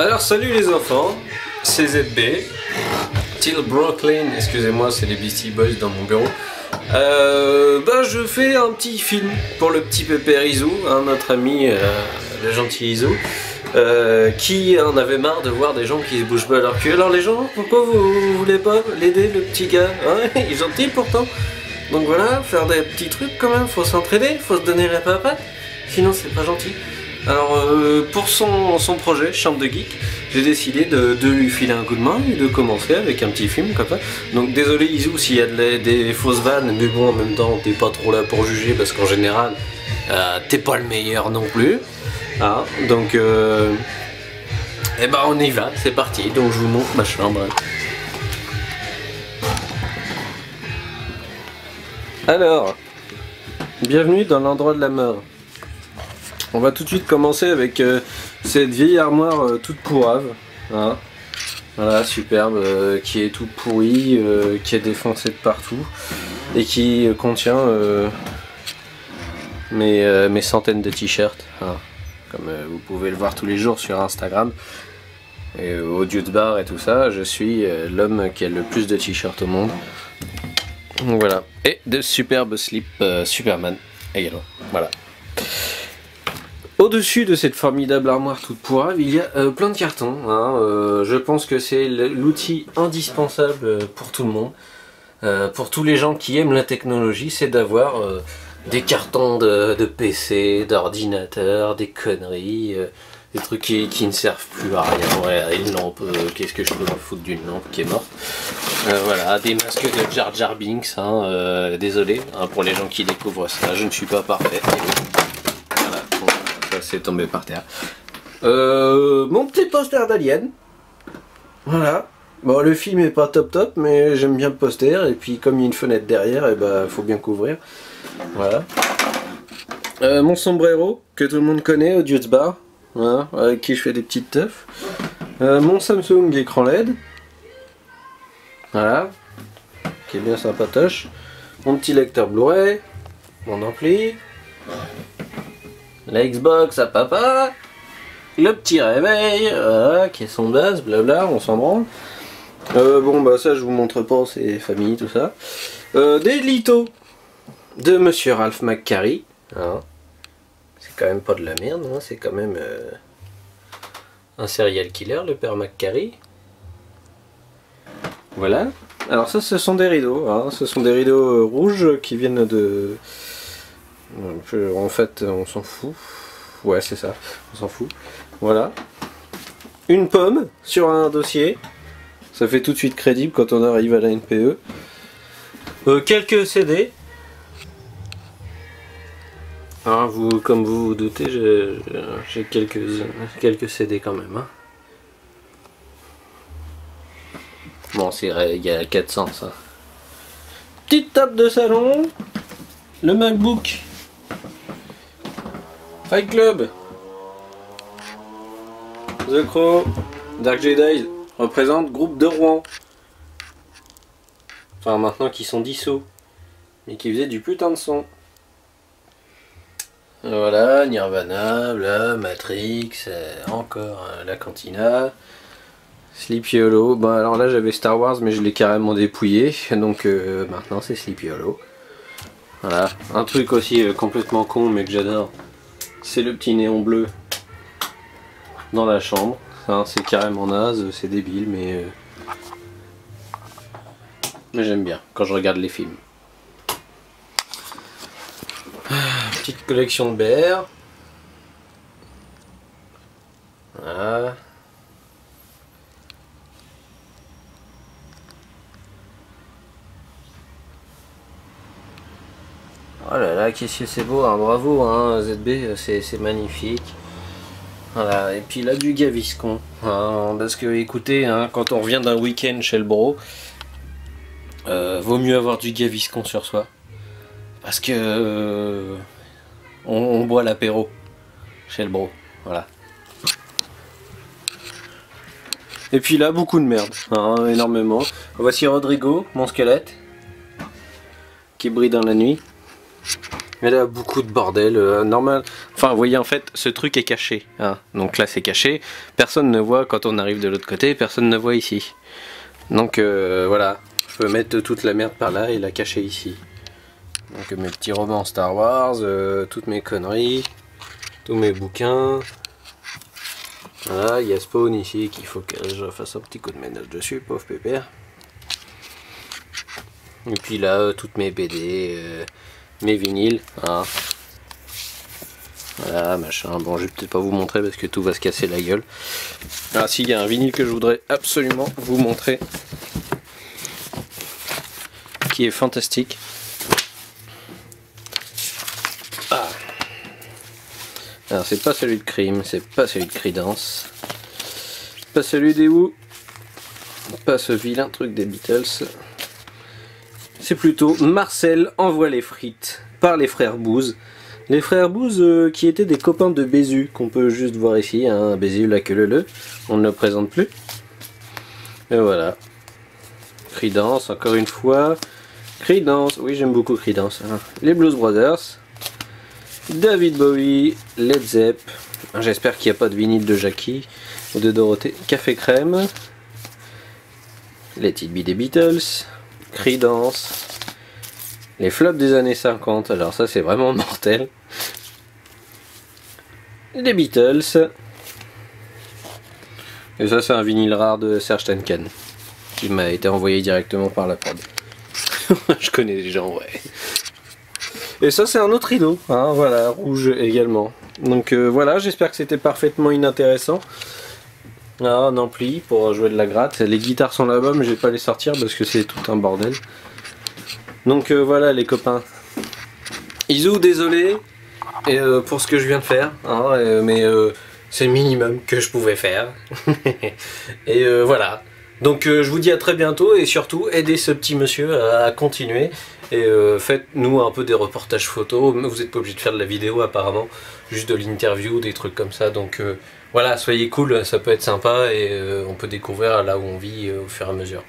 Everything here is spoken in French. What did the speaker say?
Alors salut les enfants, c'est ZB, Till Brooklyn, excusez-moi c'est les Beastie Boys dans mon bureau. Je fais un petit film pour le petit pépère Izu, notre ami le gentil Izu, qui en avait marre de voir des gens qui se bougent pas leur cul. Alors les gens, pourquoi vous voulez pas l'aider le petit gars, hein? Il est gentil pourtant. Donc voilà, faire des petits trucs quand même, faut s'entraider, faut se donner la papate, sinon c'est pas gentil. Alors pour son projet, Chambre de Geek, j'ai décidé de lui filer un coup de main et de commencer avec un petit film comme ça. Donc désolé Izu s'il y a des fausses vannes, mais bon en même temps t'es pas trop là pour juger parce qu'en général t'es pas le meilleur non plus. Ah, donc on y va, c'est parti, donc je vous montre ma chambre. Alors, bienvenue dans l'endroit de la mort. On va tout de suite commencer avec cette vieille armoire toute pourrave, hein. Voilà, superbe, qui est toute pourrie, qui est défoncée de partout et qui contient mes centaines de t-shirts, hein. Comme vous pouvez le voir tous les jours sur Instagram et au Dudes Bar et tout ça, je suis l'homme qui a le plus de t-shirts au monde. Donc voilà, et de superbes slips Superman également, voilà. Au-dessus de cette formidable armoire toute pourrave, il y a plein de cartons, hein. Je pense que c'est l'outil indispensable pour tout le monde, pour tous les gens qui aiment la technologie, c'est d'avoir des cartons de PC, d'ordinateur, des conneries, des trucs qui ne servent plus à rien. Voilà, une lampe, qu'est-ce que je peux me foutre d'une lampe qui est morte. Voilà, des masques de Jar Jar Binks, hein, désolé hein, pour les gens qui découvrent ça, je ne suis pas parfait. Voilà, bon, ça c'est tombé par terre. Mon petit poster d'Alien. Voilà. Bon, le film est pas top, mais j'aime bien le poster, et puis comme il y a une fenêtre derrière, et faut bien couvrir. Voilà. Mon sombrero, que tout le monde connaît au Dudes Bar, voilà, avec qui je fais des petites teufs. Mon Samsung écran LED. Voilà. Qui est bien sympatoche. Mon petit lecteur Blu-ray. Mon ampli. La Xbox à papa. Le petit réveil, voilà, qui est son base, blabla, on s'en branle. Ça je vous montre pas, c'est famille, tout ça. Des litos de Monsieur Ralph McQuarrie. Hein. C'est quand même pas de la merde, hein. C'est quand même un serial killer, le père McQuarrie. Voilà. Alors ça, ce sont des rideaux. Hein. Ce sont des rideaux rouges qui viennent de... En fait, on s'en fout. Ouais, c'est ça, on s'en fout. Voilà. Une pomme sur un dossier. Ça fait tout de suite crédible quand on arrive à la NPE. Quelques CD. Alors comme vous vous doutez, j'ai quelques CD quand même. Hein. Bon, il y a 400 ça. Petite table de salon. Le MacBook. Fight Club. The Crow. Dark Jedi représente groupe de Rouen. Enfin maintenant qu'ils sont dissous. Mais qui faisaient du putain de son. Voilà, Nirvana, bla, Matrix, encore la Cantina. Sleepy Hollow. Bon alors là j'avais Star Wars mais je l'ai carrément dépouillé. Donc maintenant c'est Sleepy Hollow. Voilà, un truc aussi complètement con mais que j'adore. C'est le petit néon bleu dans la chambre. Hein, c'est carrément naze, c'est débile, mais j'aime bien quand je regarde les films. Petite collection de BR. Voilà. Oh là là, qu'est-ce que c'est beau, hein, bravo hein, ZB, c'est magnifique. Voilà, et puis là du Gaviscon, hein, parce que écoutez, hein, quand on revient d'un week-end chez le bro, vaut mieux avoir du Gaviscon sur soi. Parce que on boit l'apéro chez le bro, voilà. Et puis là, beaucoup de merde, hein, énormément. Voici Rodrigo, mon squelette, qui brille dans la nuit. Mais là, beaucoup de bordel, normal. Enfin, vous voyez, en fait, ce truc est caché. Hein. Donc là, c'est caché. Personne ne voit quand on arrive de l'autre côté, personne ne voit ici. Donc voilà, je peux mettre toute la merde par là et la cacher ici. Donc mes petits romans Star Wars, toutes mes conneries, tous mes bouquins. Voilà, il y a Spawn ici qu'il faut que je fasse un petit coup de ménage dessus, pauvre pépère. Et puis là, toutes mes BD, mes vinyles. Hein. Voilà, machin. Bon, je vais peut-être pas vous montrer parce que tout va se casser la gueule. Ah si, il y a un vinyle que je voudrais absolument vous montrer. Qui est fantastique. Ah. Alors c'est pas celui de Cream, c'est pas celui de Creedence. Pas celui des Who. Pas ce vilain truc des Beatles. C'est plutôt Marcel envoie les frites par les frères Booz. Les frères Booz qui étaient des copains de Bézu, qu'on peut juste voir ici, hein, Bézu la queue leu, on ne le présente plus. Et voilà. Creedence, encore une fois. Creedence, oui j'aime beaucoup Creedence. Hein. Les Blues Brothers. David Bowie, Led Zepp. J'espère qu'il n'y a pas de vinyle de Jackie ou de Dorothée. Café Crème. Let It Be des Beatles. Creedence. Les flops des années 50, alors ça c'est vraiment mortel. Les Beatles. Et ça c'est un vinyle rare de Serge Tankian qui m'a été envoyé directement par la prod. Je connais les gens, ouais. Et ça c'est un autre rideau, hein, voilà, rouge également. Donc voilà, j'espère que c'était parfaitement inintéressant. Ah, un ampli pour jouer de la gratte. Les guitares sont là-bas mais je vais pas les sortir parce que c'est tout un bordel. Donc voilà les copains. Isou, désolé et, pour ce que je viens de faire, hein, mais c'est le minimum que je pouvais faire. Et voilà. Donc je vous dis à très bientôt et surtout aidez ce petit monsieur à continuer. Et faites-nous un peu des reportages photos. Vous n'êtes pas obligé de faire de la vidéo apparemment. Juste de l'interview, des trucs comme ça. Donc voilà, soyez cool, ça peut être sympa et on peut découvrir là où on vit au fur et à mesure.